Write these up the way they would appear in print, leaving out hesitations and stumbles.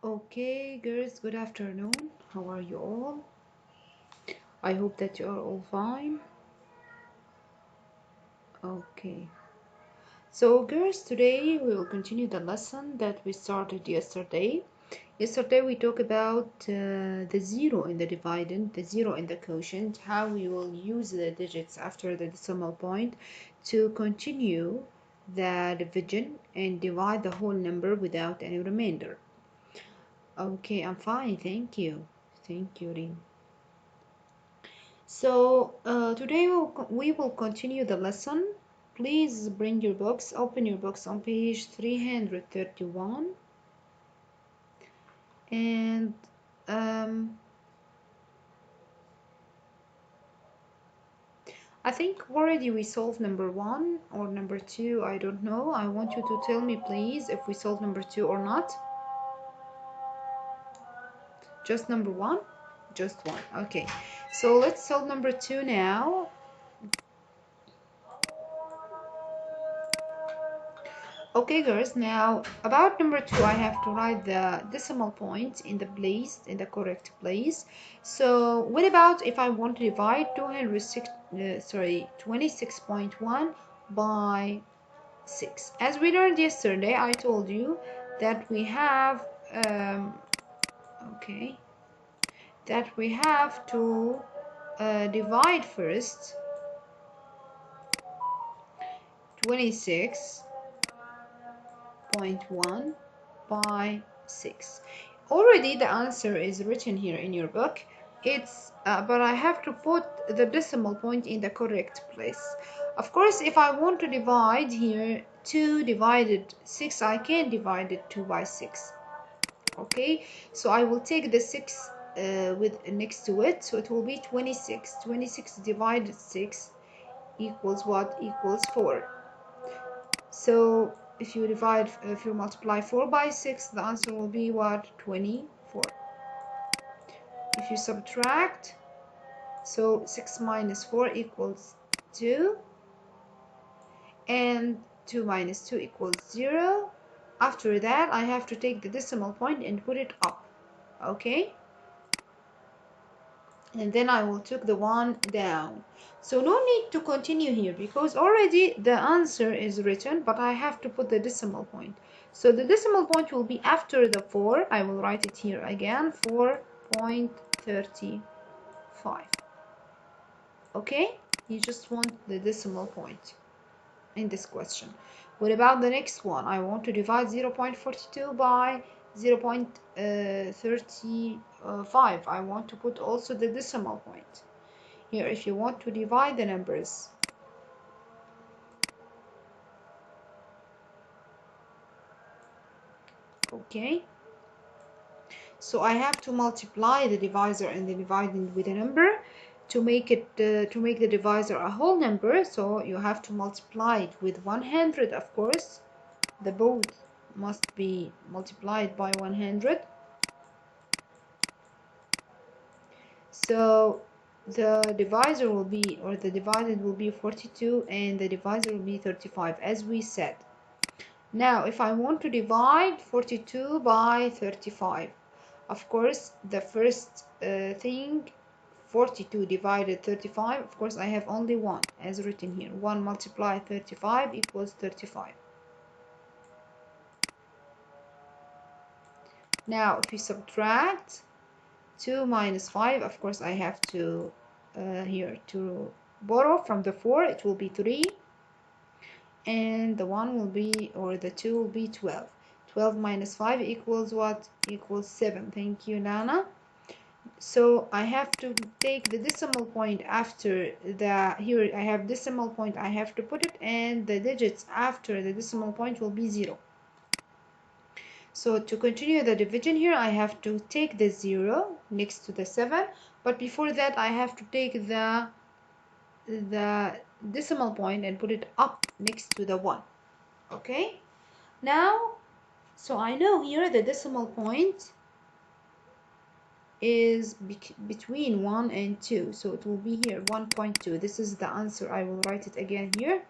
Okay, girls, good afternoon. How are you all? I hope that you are all fine. Okay. So, girls, today we will continue the lesson that we started yesterday. Yesterday we talked about the zero in the dividend, the zero in the quotient, how we will use the digits after the decimal point to continue the division and divide the whole number without any remainder. Okay, I'm fine, thank you. Thank you, Rin. So today we will continue the lesson. Please bring your books, open your books on page 331. And I think already we solved number 1 or number 2, I don't know. I want you to tell me please if we solved number 2 or not. Just number 1? Just 1, okay. So let's solve number 2 now. Okay, girls, now about number 2, I have to write the decimal point in the correct place. So what about if I want to divide 26.1 by 6? As we learned yesterday, I told you that we have to divide first 26.1 by 6. Already the answer is written here in your book. But I have to put the decimal point in the correct place. Of course, if I want to divide here 2 divided 6, I can divide it 2 by 6. Okay, so I will take the 6 with next to it, so it will be 26. 26 divided 6 equals what? Equals 4. So if you multiply 4 by 6, the answer will be what? 24. If you subtract, so 6 minus 4 equals 2, and 2 minus 2 equals 0. After that, I have to take the decimal point and put it up, okay? And then I will take the 1 down. So no need to continue here because already the answer is written, but I have to put the decimal point. So the decimal point will be after the 4. I will write it here again, 4.35. Okay, you just want the decimal point in this question. What about the next one? I want to divide 0.42 by 0.35. I want to put also the decimal point. Here, if you want to divide the numbers, okay, so I have to multiply the divisor and the dividend with a number to make the divisor a whole number. So you have to multiply it with 100, of course. The both must be multiplied by 100. So the divisor will be, or the divided will be 42, and the divisor will be 35, as we said. Now, if I want to divide 42 by 35, of course, the first thing, 42 divided 35, of course, I have only 1, as written here. 1 multiplied 35 equals 35. Now, if you subtract 2 minus 5, of course, I have to here to borrow from the 4, it will be 3, and the 1 will be, or the 2 will be 12. 12 minus 5 equals what? Equals 7. Thank you, Nana. So I have to take the decimal point after the, here I have decimal point, I have to put it, and the digits after the decimal point will be 0. So to continue the division here, I have to take the 0 next to the 7, but before that I have to take the decimal point and put it up next to the 1. Okay, now, so I know here the decimal point is between 1 and 2, so it will be here 1.2. This is the answer. I will write it again here.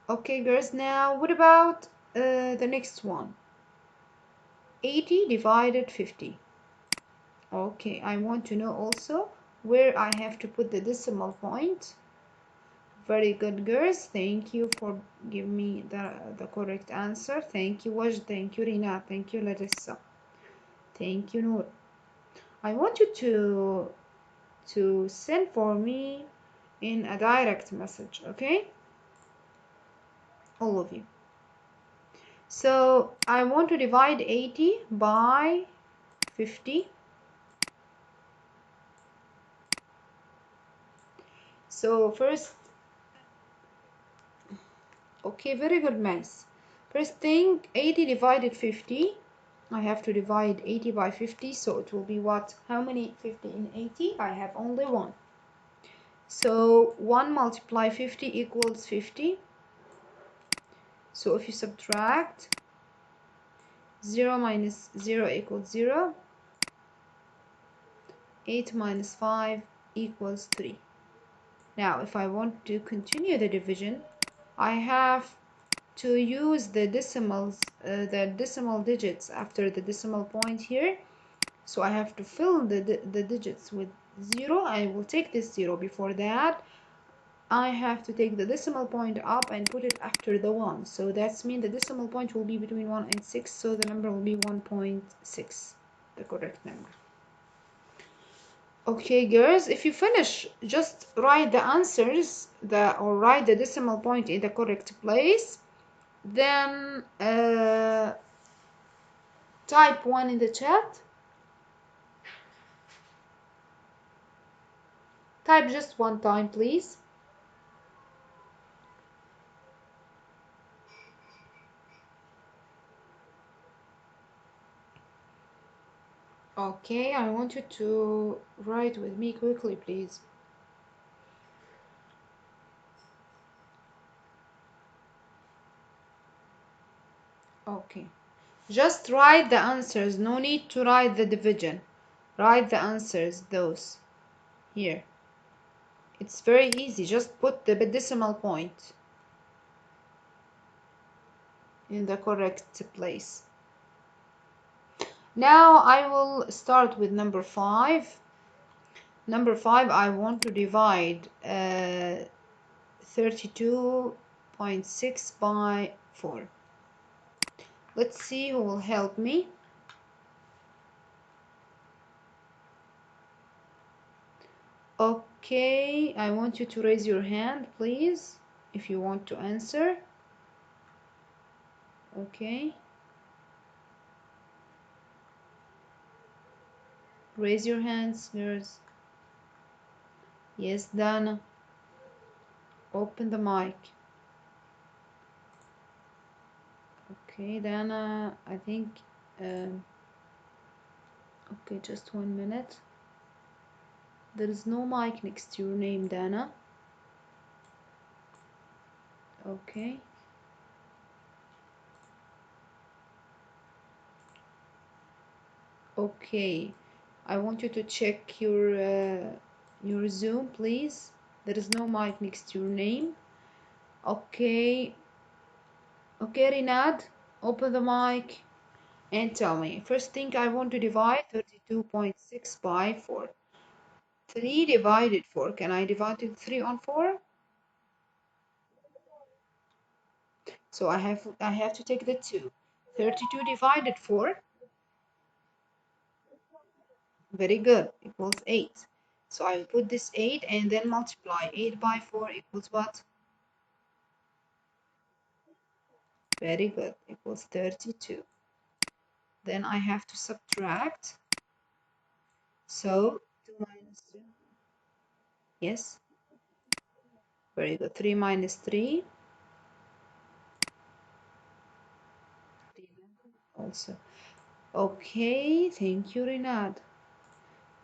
Okay, girls, now what about the next one? 80 divided 50. Okay, I want to know also where I have to put the decimal point. Very good, girls. Thank you for giving me the correct answer. Thank you, Wajd. Thank you, Rina. Thank you, Larissa. Thank you, Noor. I want you to send for me in a direct message, okay? All of you. So I want to divide 80 by 50. So first, okay, very good, maths. First thing, 80 divided 50. I have to divide 80 by 50, so it will be what? How many 50 in 80? I have only one. So 1 multiply 50 equals 50. So if you subtract, 0 minus 0 equals 0. 8 minus 5 equals 3. Now, if I want to continue the division, I have to use the decimals, the decimal digits after the decimal point here. So I have to fill the digits with 0. I will take this 0 before that. I have to take the decimal point up and put it after the 1. So that's mean the decimal point will be between 1 and 6. So the number will be 1.6, the correct number. Okay, girls, if you finish, just write the answers or write the decimal point in the correct place. Then type 1 in the chat. Type just one time, please. Okay, I want you to write with me quickly, please. Okay. Just write the answers. No need to write the division. Write the answers, those. Here. It's very easy. Just put the decimal point in the correct place. Now I will start with number 5. Number 5, I want to divide 32.6 by 4. Let's see who will help me. Okay, I want you to raise your hand, please, if you want to answer. Okay. Raise your hands, girls. Yes, Dana. Open the mic. Okay, Dana, I think... okay, just 1 minute. There is no mic next to your name, Dana. Okay. Okay. I want you to check your Zoom, please. There is no mic next to your name. Okay. Okay, Rinad, open the mic and tell me. First thing, I want to divide 32.6 by 4. 3 divided 4. Can I divide it 3 on 4? So I have to take the 2. 32 divided 4. Very good. Equals 8. So I will put this 8 and then multiply. 8 by 4 equals what? Very good. Equals 32. Then I have to subtract. So 2 minus 2. Yes. Very good. 3 minus 3. Also. Okay. Thank you, Rinad.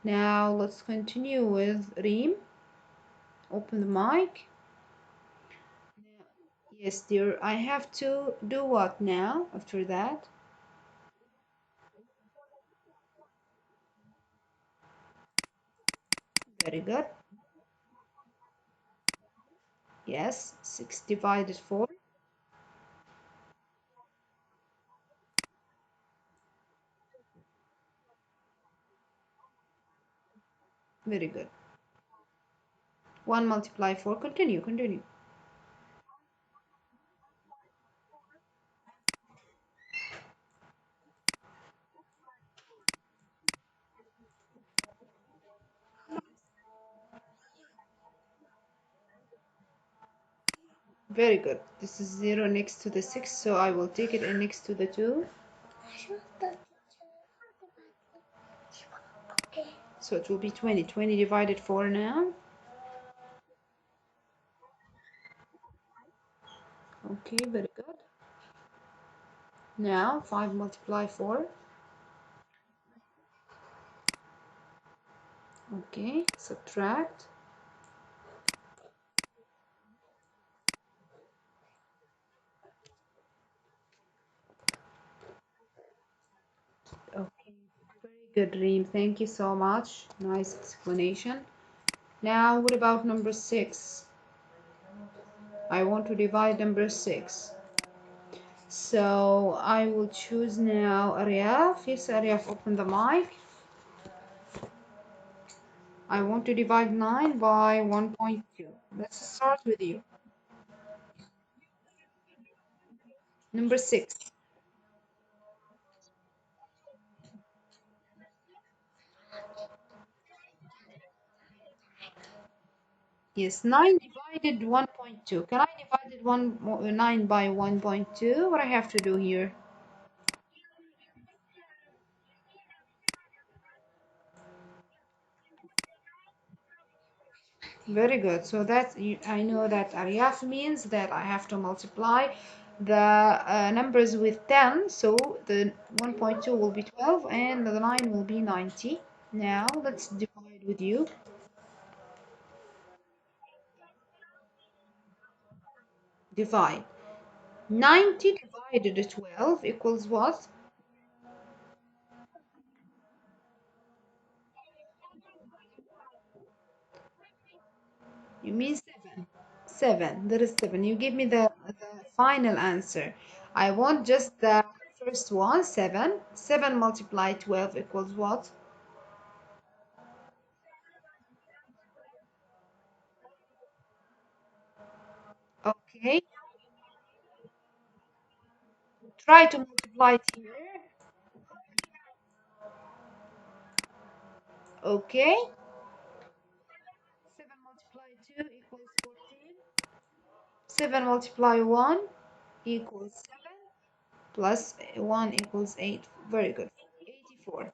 Now let's continue with Reem. Open the mic. Yes, dear. I have to do what now after that? Very good. Yes, 6 divided 4. Very good. 1 multiply 4. Continue, continue. Very good. This is 0 next to the 6, so I will take it in next to the 2. So it will be 20. 20 divided 4 now. Okay, very good. Now 5 multiply 4. Okay, subtract. Okay, very good, Reem. Thank you so much. Nice explanation. Now, what about number 6? I want to divide number 6. So I will choose now Ariyaf. Yes, Ariyaf, open the mic. I want to divide 9 by 1.2. Let's start with you. Number 6. Yes, 9 divided 1.2. Can I divide it 9 by 1.2? What I have to do here? Very good. So that I know that Ariyaf means that I have to multiply the numbers with 10. So the 1.2 will be 12 and the 9 will be 90. Now let's divide with you. Divide. 90 divided to 12 equals what? You mean 7. 7. There is 7. You give me the final answer. I want just the first one, 7. 7 multiplied 12 equals what? Okay. Try to multiply it here. Okay. 7 multiplied 2 equals 14. 7 multiplied 1 equals 7. Plus 1 equals 8. Very good. 84.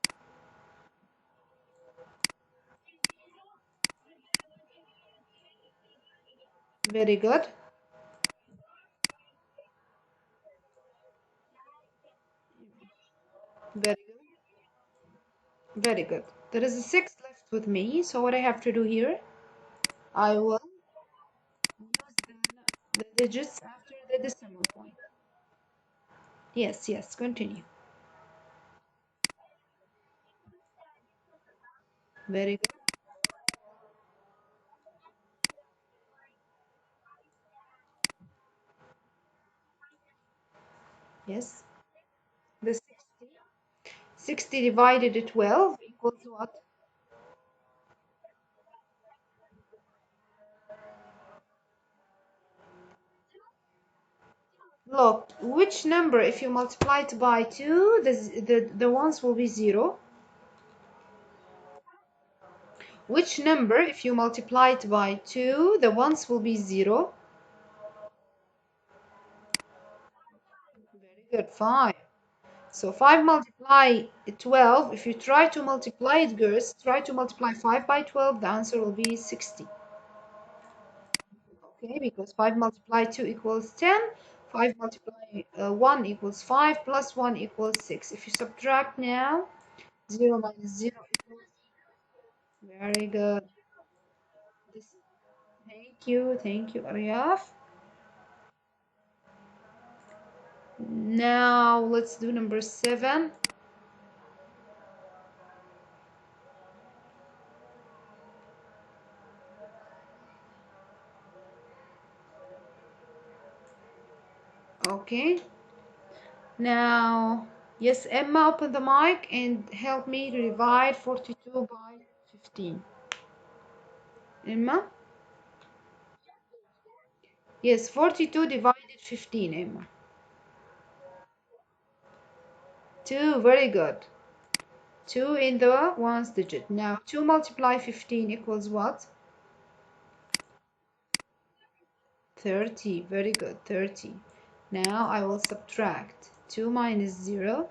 Very good. Very good. Very good. There is a 6 left with me. So what I have to do here? I will use the digits after the decimal point. Yes, yes. Continue. Very good. Yes. The 60. 60 divided to 12 equals what? Look, which number, if you multiply it by 2, the ones will be 0. Which number, if you multiply it by 2, the ones will be 0. Very good, 5. So 5 multiply 12. If you try to multiply it, girls, try to multiply 5 by 12, the answer will be 60. Okay, because 5 multiply 2 equals 10. 5 multiply 1 equals 5, plus 1 equals 6. If you subtract now, 0 minus 0 equals... Very good. This, thank you, Ariyaf. Now let's do number 7. Okay. Now, yes, Emma, open the mic and help me to divide 42 by 15. Emma? Yes, 42 divided 15, Emma. 2, very good. 2 in the ones digit. Now 2 multiply 15 equals what? 30, very good, 30. Now I will subtract 2 minus 0.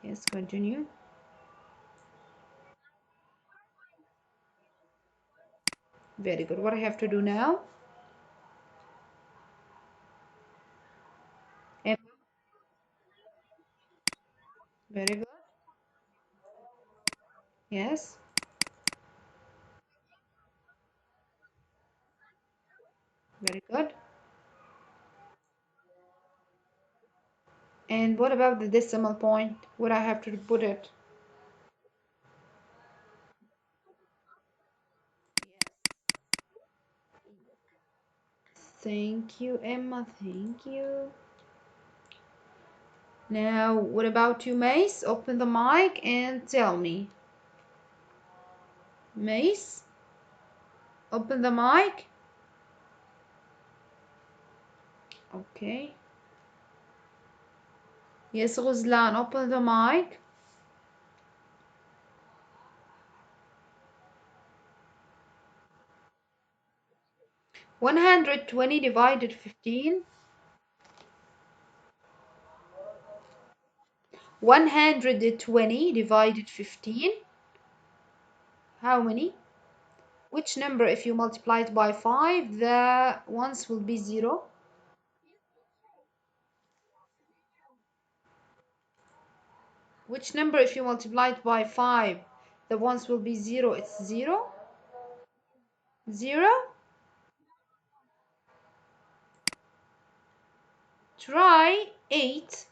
Yes, continue. Very good. What I have to do now? Emma, very good. Yes, very good. And what about the decimal point? Where I have to put it? Thank you, Emma. Thank you. Now, what about you, Mace? Open the mic and tell me. Mace, open the mic. Okay. Yes, Ghuzlan, open the mic. 120 divided 15. 120 divided 15. How many? Which number, if you multiply it by 5, the ones will be 0? Which number, if you multiply it by 5, the ones will be 0? It's 0? 0? Try 8.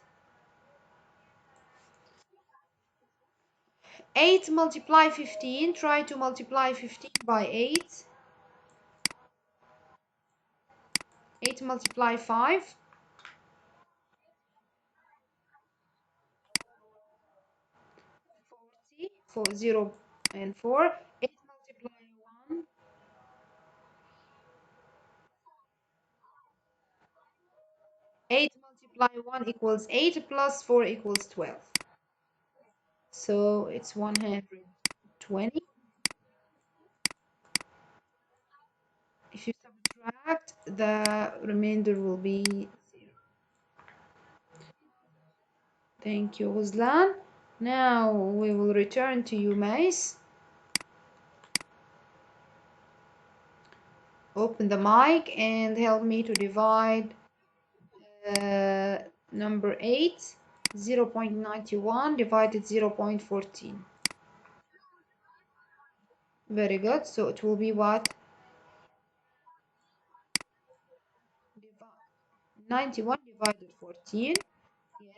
8 multiply 15. Try to multiply 15 by 8. 8 multiply 5. 40. 4, 0 and 4. 8 multiply 1. 8 multiply 1 equals 8 plus 4 equals 12. So it's 120. If you subtract, the remainder will be 0. Thank you, Ghuzlan. Now we will return to you, Mace. Open the mic and help me to divide number 8. 0.91 divided 0.14. Very good. So it will be what? 91 divided 14. Yes.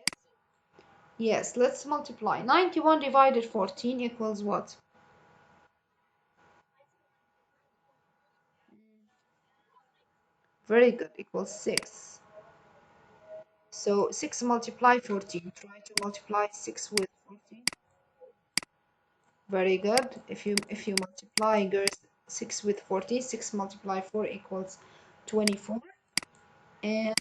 Yes, let's multiply. 91 divided 14 equals what? Very good, equals 6. So 6 multiply 14. Try to multiply 6 with 14. Very good. If you multiply girls 6 with 40, 6 multiply 4 equals 24. And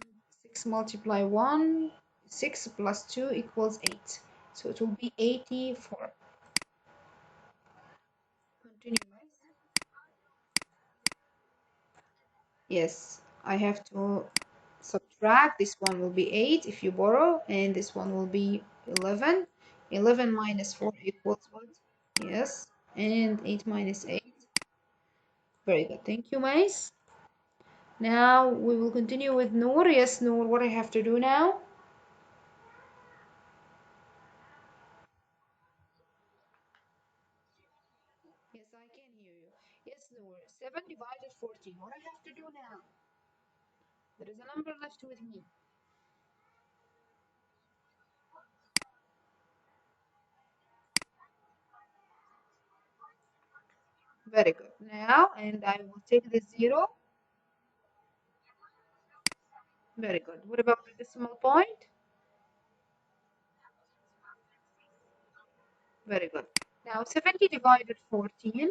6 multiply 1, 6 plus 2 equals 8. So it will be 84. Continue, guys. Yes, I have to subtract. This one will be 8 if you borrow, and this one will be 11. 11 minus 4 equals what? Yes, and 8 minus 8. Very good. Thank you, Mice. Now we will continue with Noor. Yes, Noor, what I have to do now? Yes, I can hear you. Yes, Noor. 7 divided 14. What I have to do now? There is a number left with me. Very good. Now, and I will take the 0. Very good. What about the decimal point? Very good. Now 70 divided 14.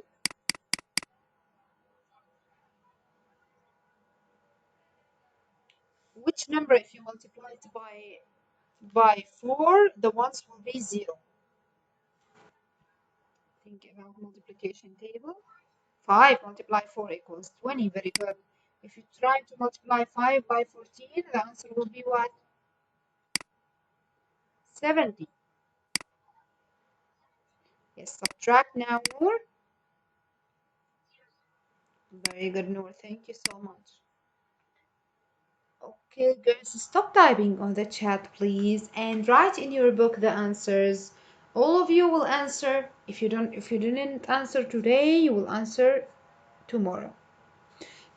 Which number, if you multiply it by 4, the ones will be 0. Think about multiplication table. 5 multiply 4 equals 20. Very good. If you try to multiply 5 by 14, the answer will be what? 70. Yes, subtract now, Noor. Very good, Noor. Thank you so much. Okay, guys, stop typing on the chat, please, and write in your book the answers. All of you will answer. If you didn't answer today, you will answer tomorrow.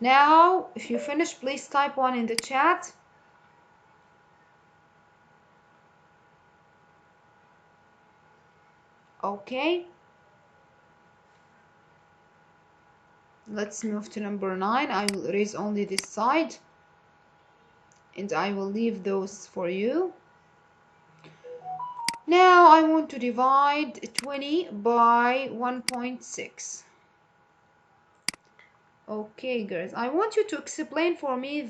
Now, if you finish, please type 1 in the chat. Okay. Let's move to number 9. I will erase only this side, and I will leave those for you. Now I want to divide 20 by 1.6. Okay, girls, I want you to explain for me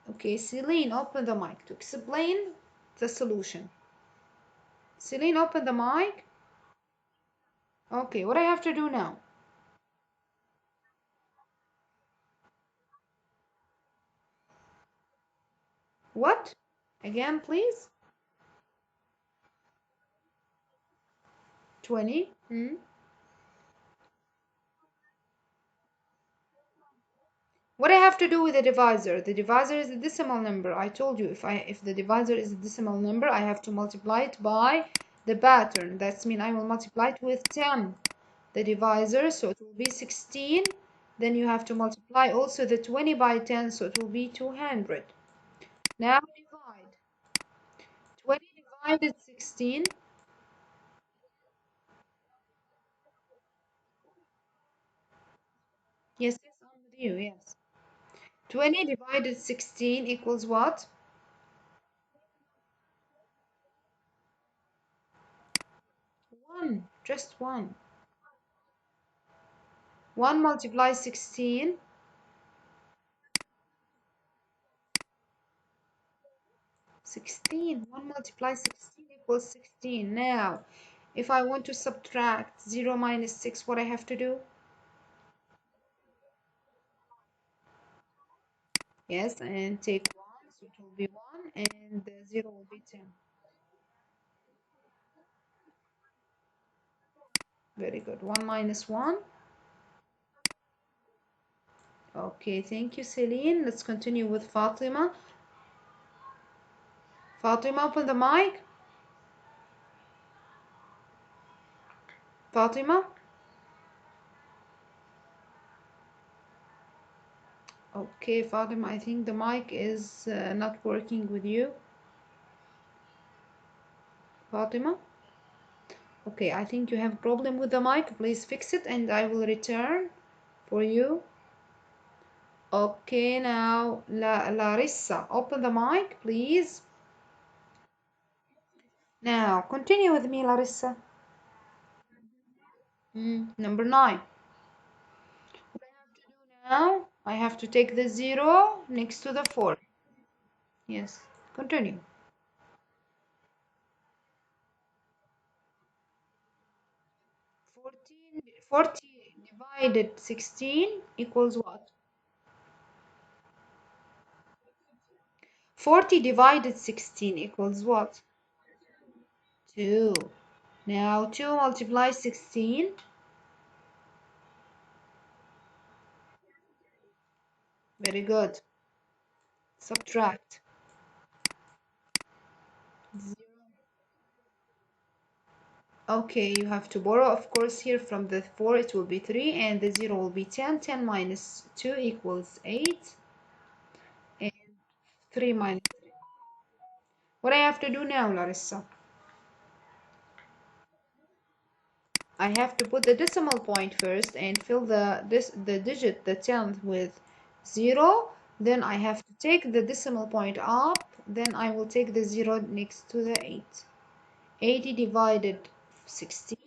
okay, Celine, open the mic to explain the solution. Celine, open the mic. Okay, what I have to do now? What? Again, please. 20. What I have to do with the divisor? The divisor is a decimal number. I told you if the divisor is a decimal number, I have to multiply it by the pattern. That's mean I will multiply it with 10. The divisor, so it will be 16. Then you have to multiply also the 20 by 10, so it will be 200. Now divide. 20 divided 16. Yes, yes, I'm with you, yes. 20 divided 16 equals what? 1, just 1. 1 multiply 16. 16. 1 multiply 16 equals 16. Now, if I want to subtract 0 minus 6, what I have to do? Yes, and take 1, so it will be 1, and the 0 will be 10. Very good. 1 minus 1. Okay, thank you, Celine. Let's continue with Fatima. Fatima, open the mic. Fatima. Okay, Fatima, I think the mic is not working with you. Fatima. Okay, I think you have a problem with the mic. Please fix it and I will return for you. Okay, now Larissa, open the mic, please. Now, continue with me, Larissa. Number 9. What I have to do now, I have to take the 0 next to the 4. Yes, continue. 40 divided 16 equals what? 40 divided 16 equals what? 2. Now 2 multiply 16. Very good. Subtract. 0. Okay, you have to borrow, of course, here from the 4 it will be 3 and the 0 will be 10. 10 minus 2 equals 8 and 3 minus 3. What I have to do now, Larissa? I have to put the decimal point first and fill the digit, the 10th, with 0. Then I have to take the decimal point up. Then I will take the 0 next to the 8. 80 divided 16.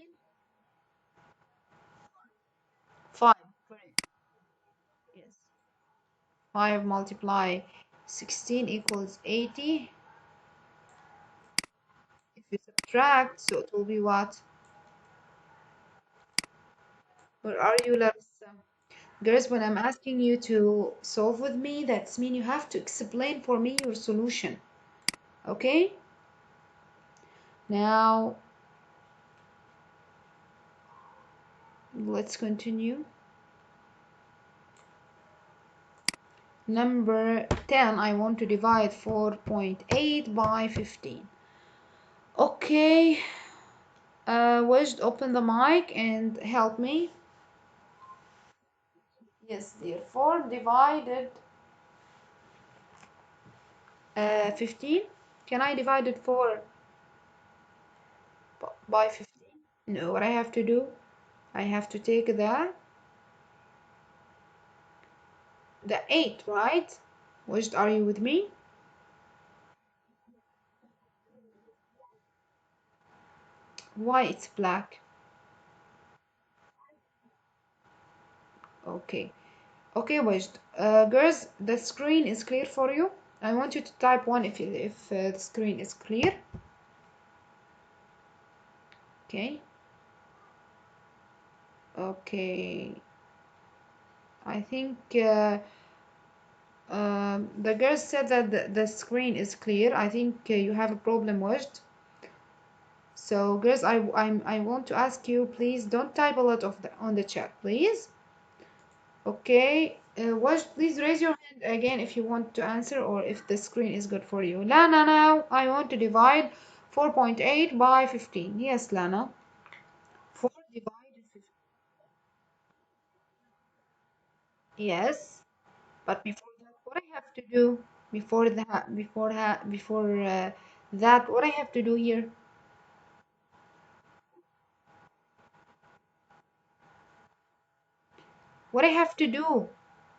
5. Correct. Yes. 5 multiply 16 equals 80. If you subtract, so it will be what? Where are you, Larissa? Girls, when I'm asking you to solve with me, that's mean you have to explain for me your solution. Okay? Now, let's continue. Number 10, I want to divide 4.8 by 15. Okay, Wajd, open the mic and help me. Yes, dear. 4 divided 15. Can I divide it 4 by 15? No, what I have to do? I have to take the 8, right? Wajd, are you with me? Why it's black? Okay. Okay, Wajd. Girls, the screen is clear for you. I want you to type 1 if the screen is clear. Okay. Okay. I think the girl said that the screen is clear. I think you have a problem, Wajd. So, girls, I want to ask you, please don't type a lot on the chat, please. Okay, Wajd, please raise your hand again if you want to answer or if the screen is good for you. Lana, now I want to divide 4.8 by 15. Yes, Lana. 4 divided 15. Yes, but before that, what I have to do? Before that, what I have to do here? What I have to do?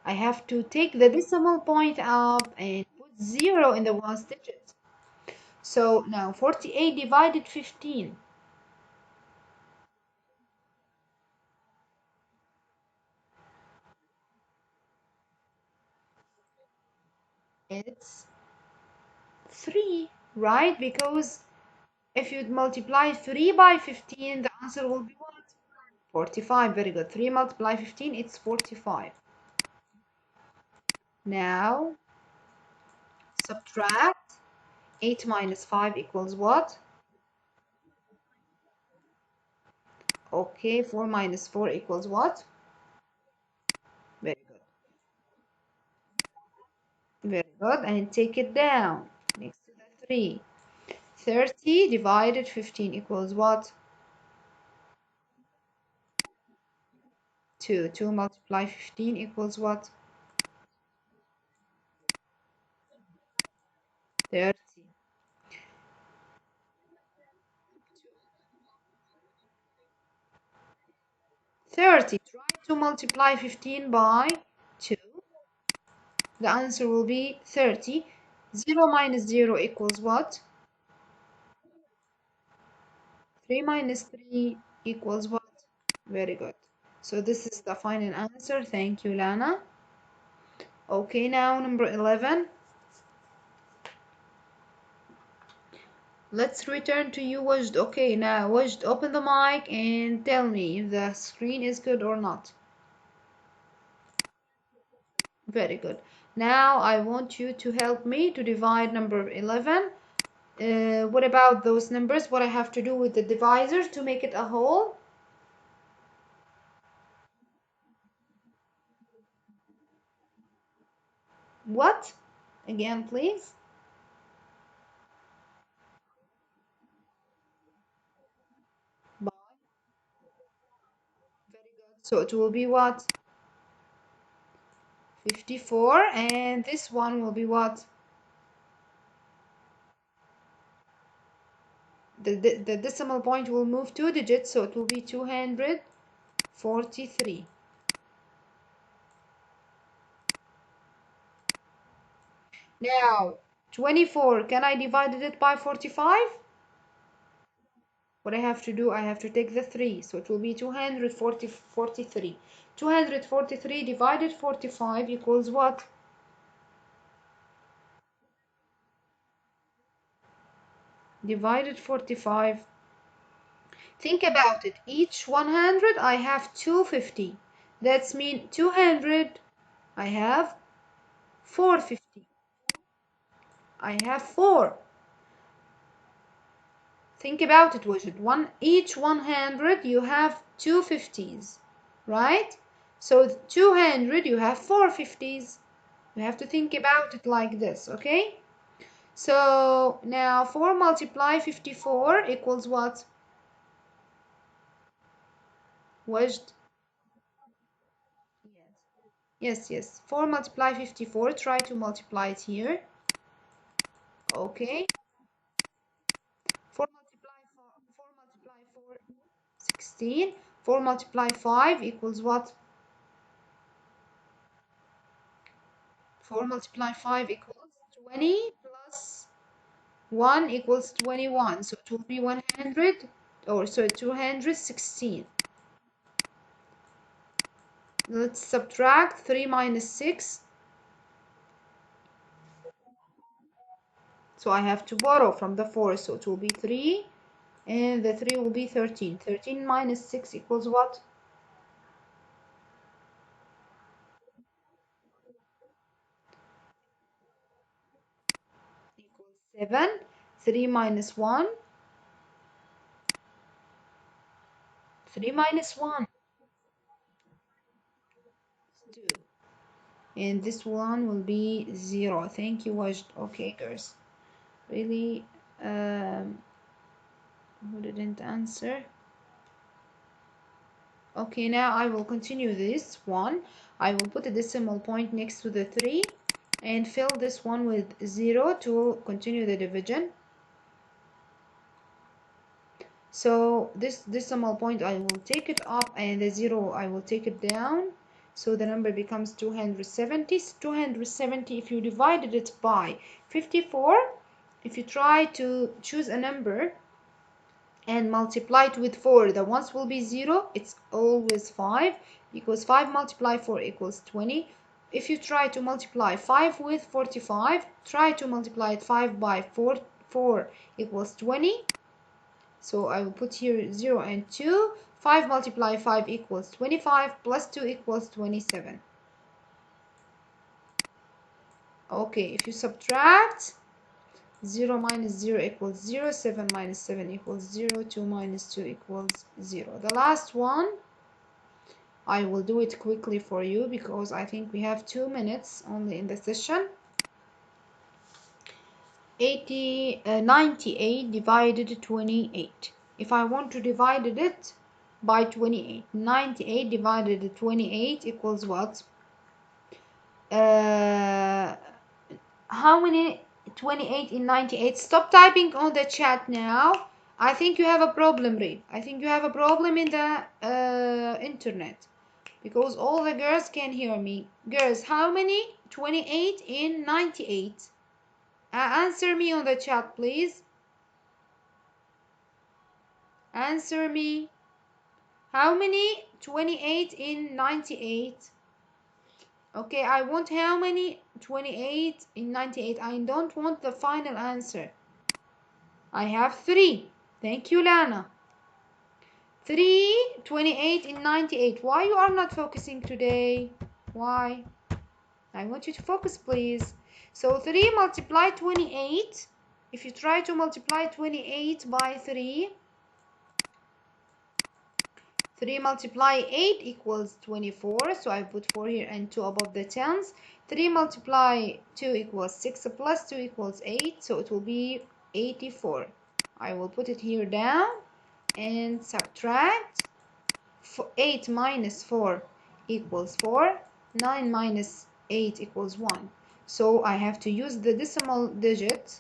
I have to take the decimal point up and put 0 in the last digit. So now 48 divided 15. It's 3, right? Because if you multiply 3 by 15, the answer will be what? 45. Very good. 3 multiply 15, it's 45. Now subtract 8 minus 5 equals what? Okay, 4 minus 4 equals what? Very good. Very good. And take it down next to the 3. 30 divided 15 equals what? 2. 2 multiply 15 equals what? 30. 30. Try to multiply 15 by 2. The answer will be 30. 0 minus 0 equals what? 3 minus 3 equals what? Very good. So this is the final answer. Thank you, Lana. Okay, now number 11. Let's return to you, Wajd. Okay, now Wajd, open the mic and tell me if the screen is good or not. Very good. Now I want you to help me to divide number 11. What about those numbers? What I have to do with the divisors to make it a whole? What? Again, please. By. Very good. So it will be what? 54, and this one will be what? The decimal point will move 2 digits, so it will be 243. Now, 24, can I divide it by 45? What I have to do, I have to take the 3, so it will be 243. 243 divided 45 equals what? divided 45. Think about it. Each 100 I have 250. That's mean 200 I have 450. I have 4. Think about it, Wajid. Each 100 you have 250s, right? So 200 you have 450s. You have to think about it like this, okay? So now 4 multiply 54 equals what? Wajd? Yes. 4 multiply 54. Try to multiply it here. Okay. 4 multiply 4, 4 multiply 4, 16. 4 multiply 5 equals what? 4 multiply 5 equals 20 plus 1 equals 21. So it will be 100, or so 216. Let's subtract 3 minus 6. So I have to borrow from the 4, so it will be 3, and the 3 will be 13. 13 minus 6 equals what? Equals 7. 3 minus 1. 3 minus 1 is 2. And this one will be 0. Thank you, Wajd. Okay, girls. Really, who didn't answer? Okay, now I will continue this one. I will put a decimal point next to the 3 and fill this one with 0 to continue the division. So this decimal point I will take it up, and the 0 I will take it down. So the number becomes 270. 270, if you divided it by 54, if you try to choose a number and multiply it with 4, the ones will be 0. It's always 5, because 5 multiplied 4 equals 20. If you try to multiply 5 with 45, try to multiply it 5 by 4, 4 equals 20. So I will put here 0 and 2. 5 multiply 5 equals 25, plus 2 equals 27. Okay, if you subtract, 0 minus 0 equals 0, 7 minus 7 equals 0, 2 minus 2 equals 0. The last one, I will do it quickly for you because I think we have 2 minutes only in the session. 98 divided 28. If I want to divide it by 28, 98 divided 28 equals what? How many 28 in 98? Stop typing on the chat now. I think you have a problem, Reed. I think you have a problem in the internet, because all the girls can hear me. Girls, how many 28 in 98? Answer me on the chat, please. Answer me. How many 28 in 98? Okay, I want how many 28 in 98. I don't want the final answer. I have 3. Thank you, Lana. 3 28 in 98. Why you are not focusing today? Why? I want you to focus, please. So 3 multiply 28. If you try to multiply 28 by 3, 3 multiply 8 equals 24. So I put 4 here and 2 above the tens. 3 multiply 2 equals 6 plus 2 equals 8. So it will be 84. I will put it here down and subtract. 8 minus 4 equals 4. 9 minus 8 equals 1. So I have to use the decimal digit.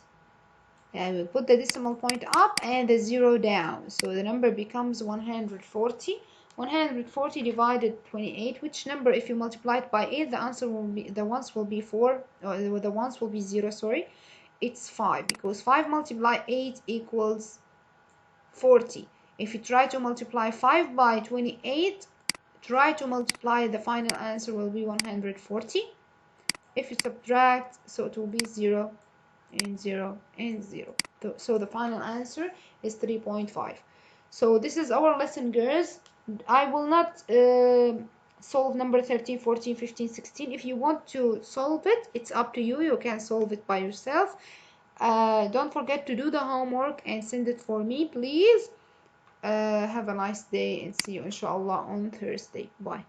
I will put the decimal point up and the 0 down. So the number becomes 140. 140 divided 28. Which number, if you multiply it by 8, the answer will be, the ones will be 4, or the ones will be 0, sorry. It's 5, because 5 multiply 8 equals 40. If you try to multiply 5 by 28, try to multiply, the final answer will be 140. If you subtract, so it will be 0 and 0 and 0. So the final answer is 3.5. So this is our lesson, girls. I will not solve number 13, 14, 15, 16. If you want to solve it, it's up to you. You can solve it by yourself. Don't forget to do the homework and send it for me, please. Have a nice day and see you inshallah on Thursday. Bye.